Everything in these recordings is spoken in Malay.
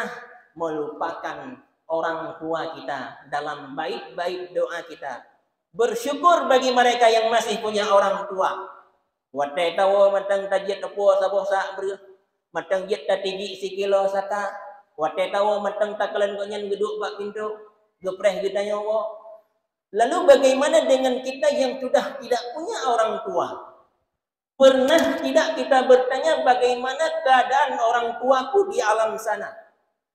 pernah melupakan orang tua kita dalam baik-baik doa kita. Bersyukur bagi mereka yang masih punya orang tua. Watai tahu matang tajit tepuh sabuh sak ber, matang jit tatiji sikilo sata. Watai tahu matang takalan konyan geduk bak pintu, gepreh gedanya wo. Lalu bagaimana dengan kita yang sudah tidak punya orang tua? Pernah tidak kita bertanya bagaimana keadaan orang tuaku di alam sana?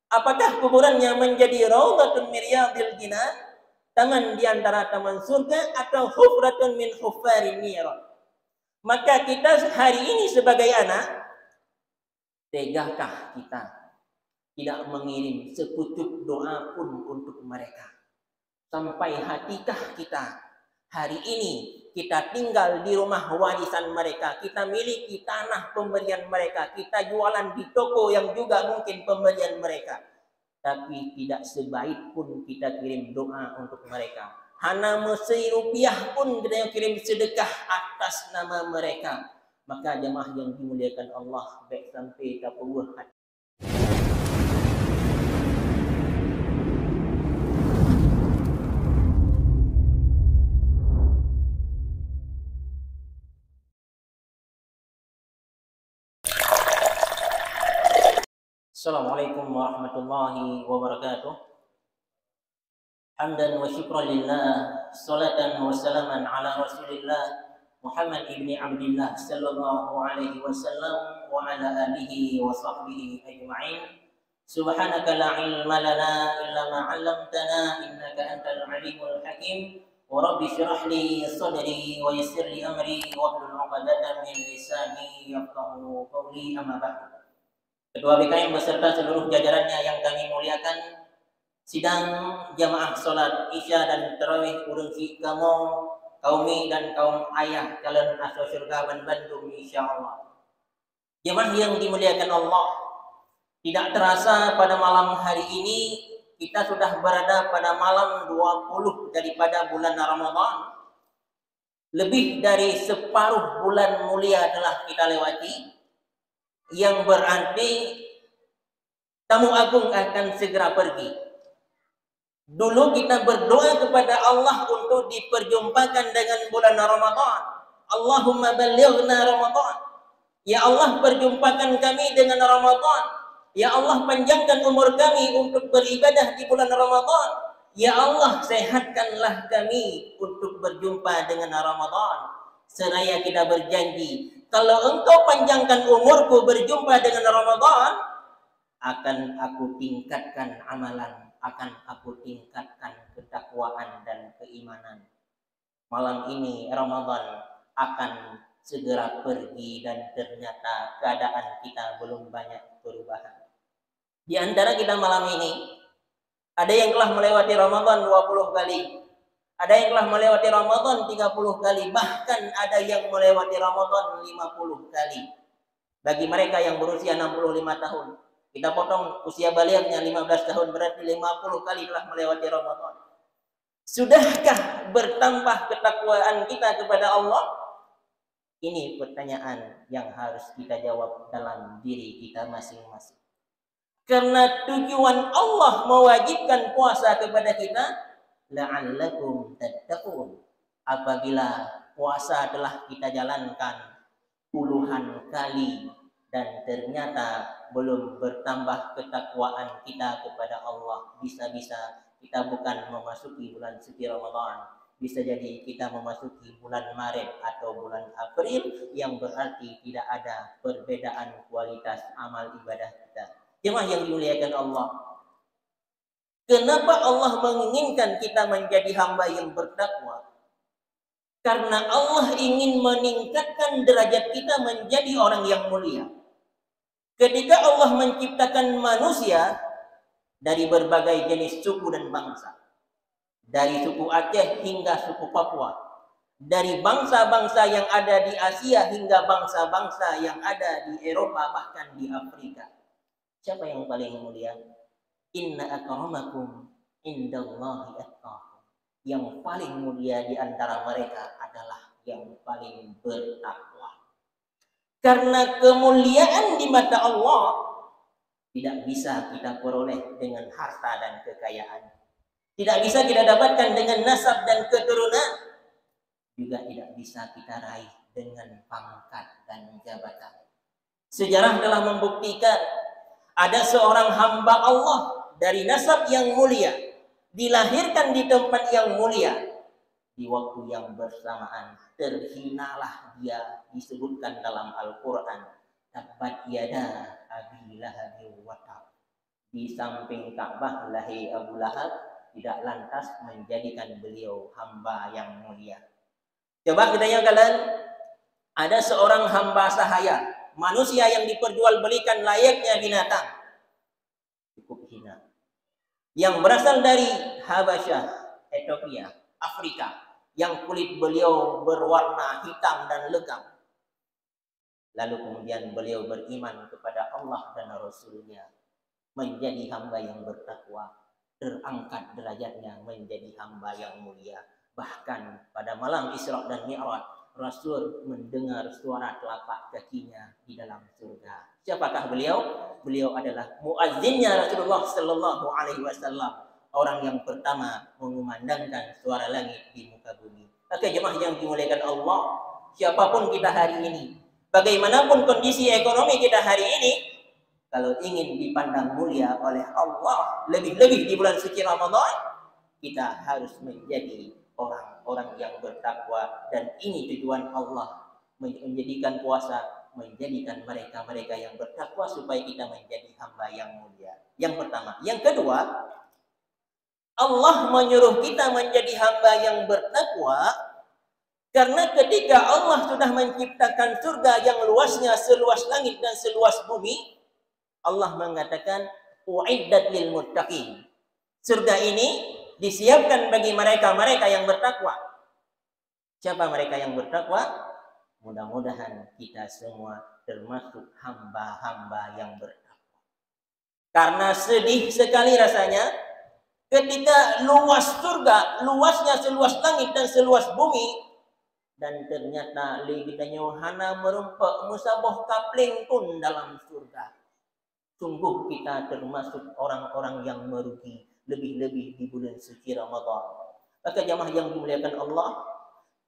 Apakah kuburannya menjadi raudhatun min riyadil jinan, taman di antara taman surga, atau hufratun min huffarin niran? Maka kita hari ini sebagai anak, tegakah kita tidak mengirim sepucuk doa pun untuk mereka? Sampai hatikah kita hari ini kita tinggal di rumah warisan mereka, kita miliki tanah pemberian mereka, kita jualan di toko yang juga mungkin pemberian mereka, tapi tidak sebaik pun kita kirim doa untuk mereka. Hana mesei rupiah pun kita kirim sedekah atas nama mereka. Maka jemaah yang dimuliakan Allah, baik sampai ke puluh hati. Assalamualaikum warahmatullahi wabarakatuh. Hamdan wa syukran lillah, salatan wa salaman ala Rasulillah Muhammad ibni Abdillah sallallahu alaihi wasallam wa ala alihi wa sahbihi ajma'in. Subhanaka la ilma lana illa ma 'allamtana innaka antal alimul hakim. Wa rabbi shrah li sadri wa yassir li amri wa hlul 'uqdatam min lisani yafqahu qawli, amma ba'du. Ketua BKM beserta seluruh jajarannya yang kami muliakan, sidang jamaah sholat isya dan tarawih urang si kamu kaumi dan kaum ayah kalian asal surga ban Bandung insyaallah. Jamaah yang dimuliakan Allah, tidak terasa pada malam hari ini kita sudah berada pada malam 20 daripada bulan Ramadan. Lebih dari separuh bulan mulia telah kita lewati, yang berarti tamu agung akan segera pergi. Dulu kita berdoa kepada Allah untuk diperjumpakan dengan bulan Ramadan. Allahumma ballighna Ramadan. Ya Allah, perjumpakan kami dengan Ramadan. Ya Allah, panjangkan umur kami untuk beribadah di bulan Ramadan. Ya Allah, sehatkanlah kami untuk berjumpa dengan Ramadan. Seraya kita berjanji, kalau engkau panjangkan umurku berjumpa dengan Ramadan, akan aku tingkatkan amalan, akan aku tingkatkan ketakwaan dan keimanan. Malam ini Ramadan akan segera pergi dan ternyata keadaan kita belum banyak perubahan. Di antara kita malam ini, ada yang telah melewati Ramadan 20 kali. Ada yang telah melewati Ramadan 30 kali, bahkan ada yang melewati Ramadan 50 kali. Bagi mereka yang berusia 65 tahun, kita potong usia balighnya 15 tahun, berarti 50 kali telah melewati Ramadan. Sudahkah bertambah ketakwaan kita kepada Allah? Ini pertanyaan yang harus kita jawab dalam diri kita masing-masing. Karena tujuan Allah mewajibkan puasa kepada kita, la'allakum tattaqun. Apabila puasa telah kita jalankan puluhan kali dan ternyata belum bertambah ketakwaan kita kepada Allah, bisa-bisa kita bukan memasuki bulan suci Ramadan, bisa jadi kita memasuki bulan Maret atau bulan April, yang berarti tidak ada perbedaan kualitas amal ibadah kita. Jemaah yang dimuliakan Allah, kenapa Allah menginginkan kita menjadi hamba yang bertakwa? Karena Allah ingin meningkatkan derajat kita menjadi orang yang mulia. Ketika Allah menciptakan manusia dari berbagai jenis suku dan bangsa, dari suku Aceh hingga suku Papua, dari bangsa-bangsa yang ada di Asia hingga bangsa-bangsa yang ada di Eropa, bahkan di Afrika, siapa yang paling mulia? Inna akramakum indallahi atqakum. Yang paling mulia di antara mereka adalah yang paling bertakwa. Karena kemuliaan di mata Allah tidak bisa kita peroleh dengan harta dan kekayaan. Tidak bisa kita dapatkan dengan nasab dan keturunan. Juga tidak bisa kita raih dengan pangkat dan jabatan. Sejarah telah membuktikan ada seorang hamba Allah dari nasab yang mulia, dilahirkan di tempat yang mulia, di waktu yang bersamaan terhinalah dia, disebutkan dalam Al-Quran, tabbat yada abi lahabin wa tab. Di samping Ka'bah lahir Abu Lahab tidak lantas menjadikan beliau hamba yang mulia. Coba kita kalian, ada seorang hamba sahaya, manusia yang diperjualbelikan layaknya binatang, cukup hina, yang berasal dari Habasyah, Ethiopia, Afrika, yang kulit beliau berwarna hitam dan legam. Lalu kemudian beliau beriman kepada Allah dan Rasulnya, menjadi hamba yang bertakwa, terangkat derajatnya menjadi hamba yang mulia. Bahkan pada malam Isra dan Mi'raj, Rasul mendengar suara telapak kakinya di dalam surga. Siapakah beliau? Beliau adalah muazzinnya Rasulullah Sallallahu Alaihi Wasallam, orang yang pertama mengumandangkan suara langit di muka bumi. Oke, jemaah yang dimuliakan Allah, siapapun kita hari ini, bagaimanapun kondisi ekonomi kita hari ini, kalau ingin dipandang mulia oleh Allah, lebih-lebih di bulan suci Ramadan, kita harus menjadi orang-orang yang bertakwa. Dan ini tujuan Allah, menjadikan puasa, menjadikan mereka-mereka yang bertakwa supaya kita menjadi hamba yang mulia. Yang pertama. Yang kedua, Allah menyuruh kita menjadi hamba yang bertakwa karena ketika Allah sudah menciptakan surga yang luasnya seluas langit dan seluas bumi, Allah mengatakan uiddat lil muttaqin. Surga ini disiapkan bagi mereka-mereka yang bertakwa. Siapa mereka yang bertakwa? Mudah-mudahan kita semua termasuk hamba-hamba yang bertakwa. Karena sedih sekali rasanya ketika luas surga, luasnya seluas langit dan seluas bumi, dan ternyata ligitanya hana merumpak musabah kapling pun dalam surga. Sungguh kita termasuk orang-orang yang merugi, lebih-lebih di bulan suci Ramadan. Maka jamaah yang dimuliakan Allah,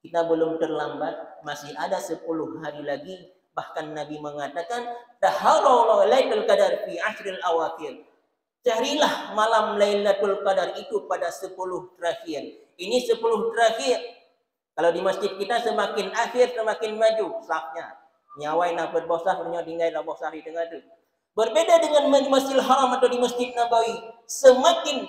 kita belum terlambat, masih ada 10 hari lagi. Bahkan Nabi mengatakan, taharraw lailatul qadar fi ashril awakhir. Carilah malam Lailatul Qadar itu pada 10 terakhir. Ini 10 terakhir. Kalau di masjid kita semakin akhir semakin maju safnya. Nyawai nak berbosah punya tinggal lah bosah di tengah tu. Berbeda dengan Masjidil Haram atau di Masjid Nabawi, semakin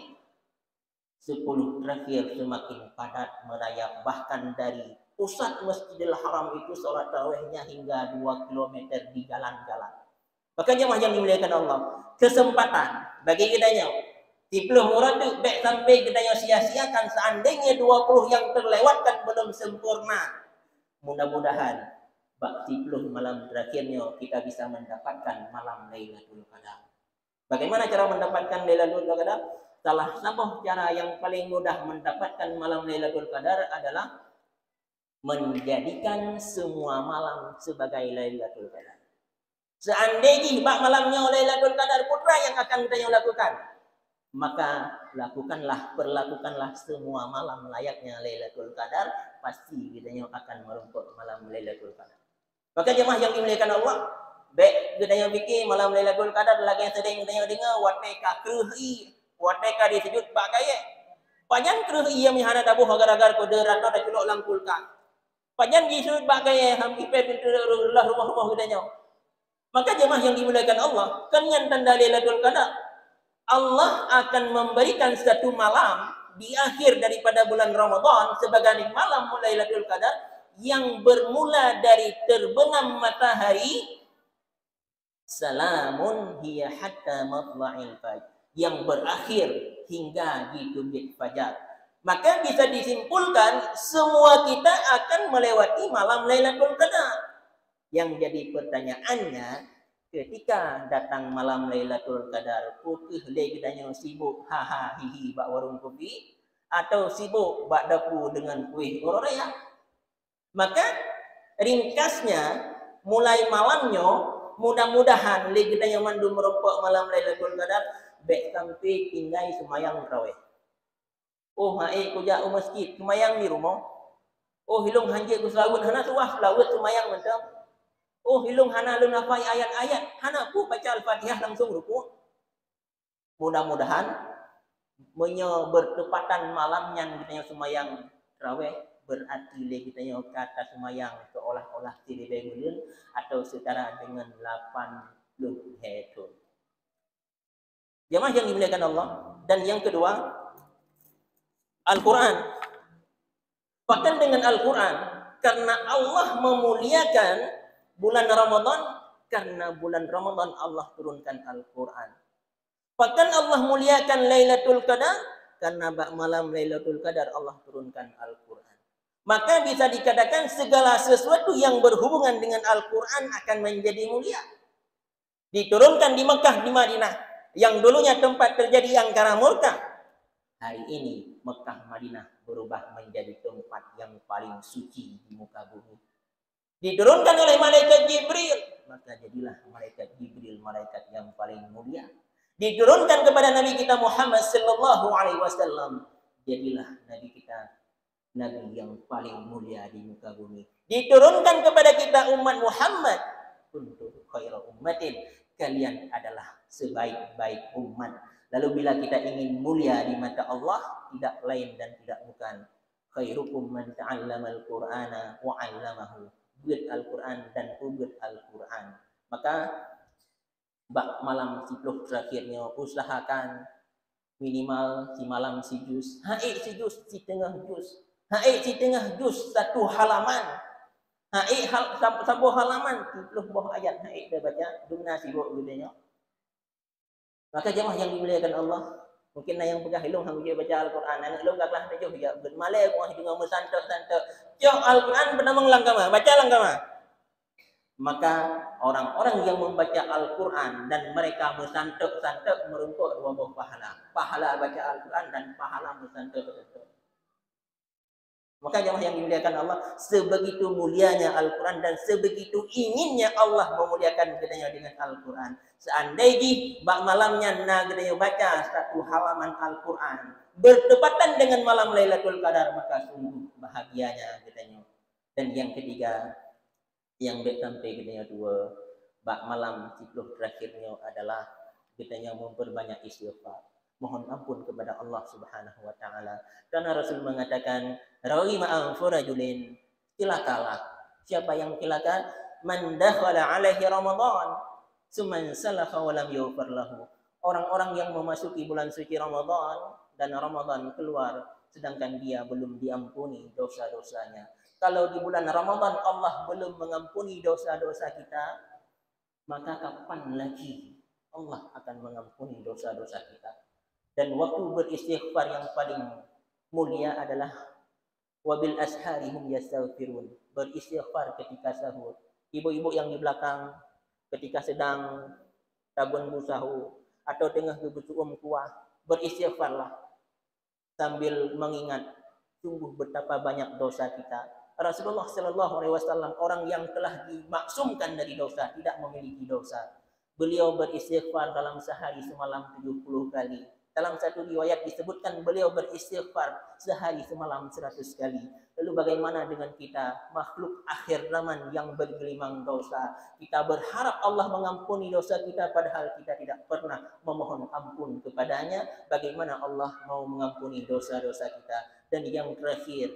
10 terakhir semakin padat merayap. Bahkan dari pusat Masjidil Haram itu salat tarawihnya hingga 2 km di jalan-jalan. Maka jemaah yang dimuliakan Allah, kesempatan bagi kitanya 10 orang tu baik sampai kitanya sia-siakan, seandainya 20 yang terlewatkan belum sempurna. Mudah-mudahan bak 10 malam terakhirnya kita bisa mendapatkan malam Lailatul Qadar. Bagaimana cara mendapatkan Lailatul Qadar? Salah satu cara yang paling mudah mendapatkan malam Lailatul Qadar adalah menjadikan semua malam sebagai Lailatul Qadar. Seandainya bak malamnya Lailatul Qadar putra yang akan kita lakukan, maka perlakukanlah semua malam layaknya Lailatul Qadar, pasti kita akan merumput malam Lailatul Qadar. Maka jemaah yang dimuliakan Allah, baik kita fikir malam Lailatul Qadar lagi yang sedang kita dengar wateka kreuhi, wateka disebut bak gaya. Panjang kreuhi yang mihana tabuh agar-agar kode rata dah culok langkulkan. Panjang disebut bak gaya hampir rumah-rumah kita. Maka jemaah yang dimuliakan Allah, dengan tanda Lailatul Qadar, Allah akan memberikan satu malam di akhir daripada bulan Ramadan sebagai malam Lailatul Qadar yang bermula dari terbenam matahari, salamun hiya hatta matla'il fajr, yang berakhir hingga di terbit fajar. Maka bisa disimpulkan semua kita akan melewati malam Lailatul Qadar. Yang jadi pertanyaannya, ketika datang malam Lailatul Qadar, putih leh kitanya sibuk haha hihi bak warung kopi atau sibuk bak dapur dengan kuih ororaya. Maka ringkasnya mulai malamnya mudah-mudahan li kita yang mandu merompak malam Lailatul Qadar baik sampai tinggal semayang tarawih. Oh hai ku ja masjid semayang di rumah. Oh hilung hanjit ku selawat hana tuah selawat semayang mentang. Oh hilung hana lun hafal ayat-ayat hana ku baca Al-Fatihah langsung ruku. Mudah-mudahan bertepatan malamnya kita yang semayang tarawih berarti kita yang kata semayang seolah-olah tidak bulan atau setara dengan 80 hari. Jemaah yang dimuliakan Allah. Dan yang kedua, Al-Quran. Bahkan dengan Al-Quran, karena Allah memuliakan bulan Ramadan, karena bulan Ramadan Allah turunkan Al-Quran. Bahkan Allah muliakan Lailatul Qadar, karena malam Lailatul Qadar Allah turunkan Al-Quran. Maka bisa dikatakan segala sesuatu yang berhubungan dengan Al-Quran akan menjadi mulia. Diturunkan di Mekah, di Madinah, yang dulunya tempat terjadi angkara murka. Hari ini Mekah, Madinah berubah menjadi tempat yang paling suci di muka bumi. Diturunkan oleh malaikat Jibril, maka jadilah malaikat Jibril malaikat yang paling mulia. Diturunkan kepada Nabi kita Muhammad sallallahu alaihi wasallam, jadilah Nabi kita Nabi yang paling mulia di muka bumi. Diturunkan kepada kita umat Muhammad, kuntum khairu ummatin, kalian adalah sebaik-baik umat. Lalu bila kita ingin mulia di mata Allah, tidak lain dan tidak bukan khairukum man ta'allamal Qur'ana wa 'allamahu. Buat Al-Quran dan ubud Al-Quran. Maka bak malam 10 terakhirnya usahakan minimal si malam si juz, si juz, si tengah juz. Si tengah juz satu halaman. Satu halaman 30 buah ayat dah baca dumna sibuk budanya. Maka jemaah yang dimuliakan Allah, mungkin yang pegah hilung hang baca Al-Quran, anak lu gaklah tajuh ya bermalai ku dengan mesantek-santek. Yo Al-Quran pernah menglangkama, baca langkama. Maka orang-orang yang membaca Al-Quran dan mereka mesantek-santek merumput 2 buah pahala. Pahala baca Al-Quran dan pahala mesantek-santek. Maka jemaah yang dimuliakan Allah, sebegitu mulianya Al-Quran dan sebegitu inginnya Allah memuliakan kita dengan Al-Quran. Seandainya bak malamnya kita baca satu halaman Al-Quran bertepatan dengan malam Lailatul Qadar, maka sungguh bahagianya kita. Dan yang ketiga, yang sampai kita dua bak malam 10 terakhirnya adalah kita memperbanyak istighfar. Mohon ampun kepada Allah Subhanahu wa taala. Karena Rasul mengatakan, "Rawima anfurajulin." Celakalah. Siapa yang celaka? Man dakhala alaihi Ramadan, summan salakha wa lam yughfar lahu. Orang-orang yang memasuki bulan suci Ramadan dan Ramadan keluar sedangkan dia belum diampuni dosa-dosanya. Kalau di bulan Ramadan Allah belum mengampuni dosa-dosa kita, maka kapan lagi Allah akan mengampuni dosa-dosa kita? Dan waktu beristighfar yang paling mulia adalah wabil asharihum yastaghfirun. Beristighfar ketika sahur. Ibu-ibu yang di belakang ketika sedang tabun busahu atau tengah kebutuhan kuah, beristighfarlah sambil mengingat sungguh betapa banyak dosa kita. Rasulullah sallallahu alaihi wasallam orang yang telah dimaksumkan dari dosa, tidak memiliki dosa. Beliau beristighfar dalam sehari semalam 70 kali. Dalam satu riwayat disebutkan beliau beristighfar sehari semalam 100 kali. Lalu bagaimana dengan kita, makhluk akhir zaman yang bergelimang dosa? Kita berharap Allah mengampuni dosa kita padahal kita tidak pernah memohon ampun kepadanya. Bagaimana Allah mau mengampuni dosa-dosa kita? Dan yang terakhir,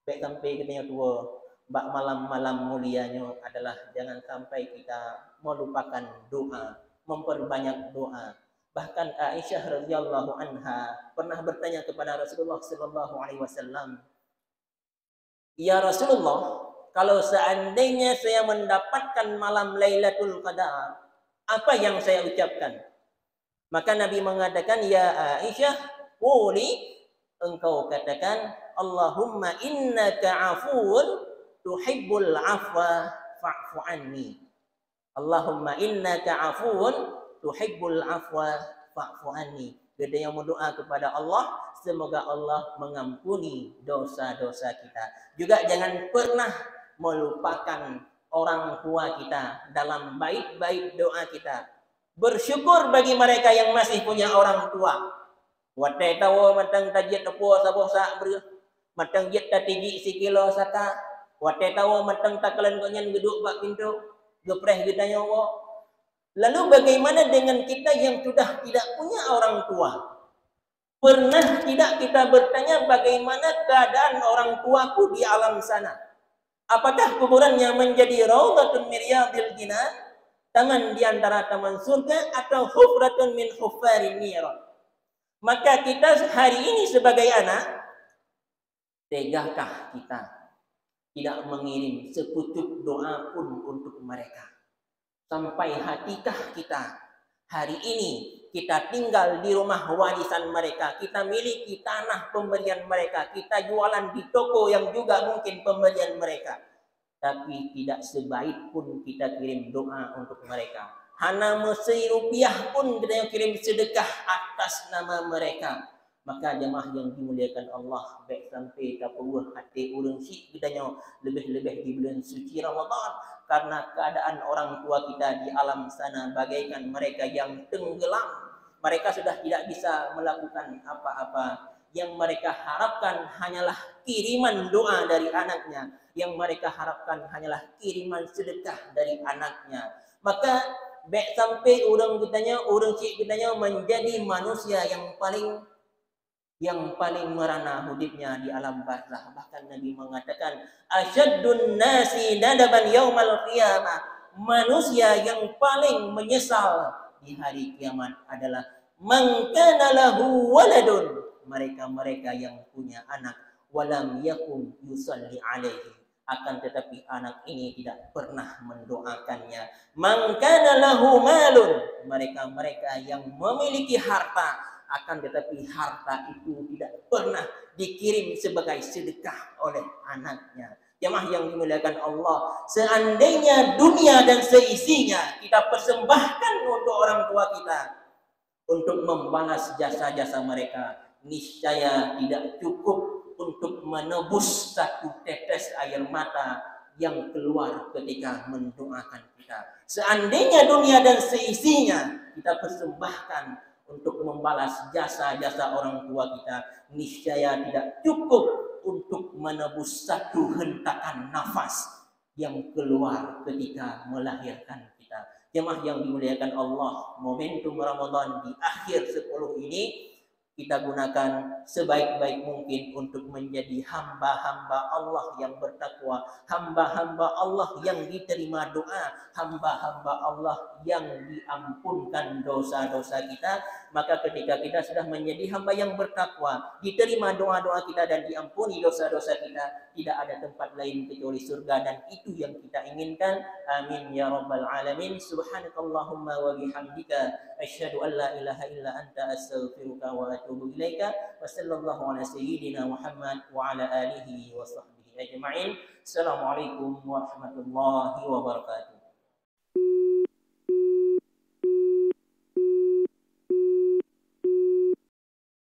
baik sampai kita dua, bak malam-malam mulianya adalah jangan sampai kita melupakan doa, memperbanyak doa. Bahkan Aisyah radhiyallahu anha pernah bertanya kepada Rasulullah sallallahu alaihi wasallam, "Ya Rasulullah, kalau seandainya saya mendapatkan malam Lailatul Qadar, apa yang saya ucapkan?" Maka Nabi mengatakan, "Ya Aisyah, quli, engkau katakan, Allahumma innaka afuwun tuhibbul afwa fa'fu anni." Allahumma innaka afuwun tuhibbul afwa fa'fu anni. Kita yang berdoa kepada Allah, semoga Allah mengampuni dosa-dosa kita. Juga jangan pernah melupakan orang tua kita dalam baik-baik doa kita. Bersyukur bagi mereka yang masih punya orang tua. Watai tahu matang tajit tepo sabo sak ber. Matang jet tatigi sikilo sata. Watai tahu matang takalan konyan geduk bak pintu. Gepreh gedanya wo. Lalu bagaimana dengan kita yang sudah tidak punya orang tua? Pernah tidak kita bertanya bagaimana keadaan orang tuaku di alam sana? Apakah kuburannya menjadi raudhatun min riyadil jinan, taman di antara taman surga, atau hufratun min huffarin niran? Maka kita hari ini sebagai anak, tegakah kita tidak mengirim sepucuk doa pun untuk mereka? Sampai hatikah kita hari ini kita tinggal di rumah warisan mereka, kita miliki tanah pemberian mereka, kita jualan di toko yang juga mungkin pemberian mereka, tapi tidak sebaik pun kita kirim doa untuk mereka. Hana mesei rupiah pun kita kirim sedekah atas nama mereka. Maka jemaah yang dimuliakan Allah, baik sampai kapur hati urang syik kitanya lebih-lebih di bulan suci Ramadan, karena keadaan orang tua kita di alam sana bagaikan mereka yang tenggelam. Mereka sudah tidak bisa melakukan apa-apa. Yang mereka harapkan hanyalah kiriman doa dari anaknya. Yang mereka harapkan hanyalah kiriman sedekah dari anaknya. Maka baik sampai orang cik kitanya menjadi manusia yang paling merana hidupnya di alam barzah. Bahkan Nabi mengatakan, asyaddun nasi nadaban yaumal qiyamah. Manusia yang paling menyesal di hari kiamat adalah man kana lahu waladun. Mereka-mereka yang punya anak, walam yakum yusalli alaihi. Akan tetapi anak ini tidak pernah mendoakannya. Man kana lahu malun. Mereka-mereka yang memiliki harta, akan tetapi harta itu tidak pernah dikirim sebagai sedekah oleh anaknya. Jemaah yang dimuliakan Allah, seandainya dunia dan seisinya kita persembahkan untuk orang tua kita untuk membalas jasa-jasa mereka, niscaya tidak cukup untuk menebus satu tetes air mata yang keluar ketika mendoakan kita. Seandainya dunia dan seisinya kita persembahkan untuk membalas jasa-jasa orang tua kita, niscaya tidak cukup untuk menebus satu hentakan nafas yang keluar ketika melahirkan kita. Jemaah yang dimuliakan Allah, momentum Ramadan di akhir 10 ini kita gunakan sebaik-baik mungkin untuk menjadi hamba-hamba Allah yang bertakwa, hamba-hamba Allah yang diterima doa, hamba-hamba Allah yang diampunkan dosa-dosa kita. Maka ketika kita sudah menjadi hamba yang bertakwa, diterima doa-doa kita dan diampuni dosa-dosa kita, tidak ada tempat lain kecuali surga, dan itu yang kita inginkan. Amin ya rabbal alamin. Subhanakallahumma wa bihamdika asyhadu an la ilaha illa anta astaghfiruka wa atubu ilaika. Wa sallallahu ala sayyidina Muhammad wa ala alihi wa sahbihi ajma'in. Assalamualaikum warahmatullahi wabarakatuh.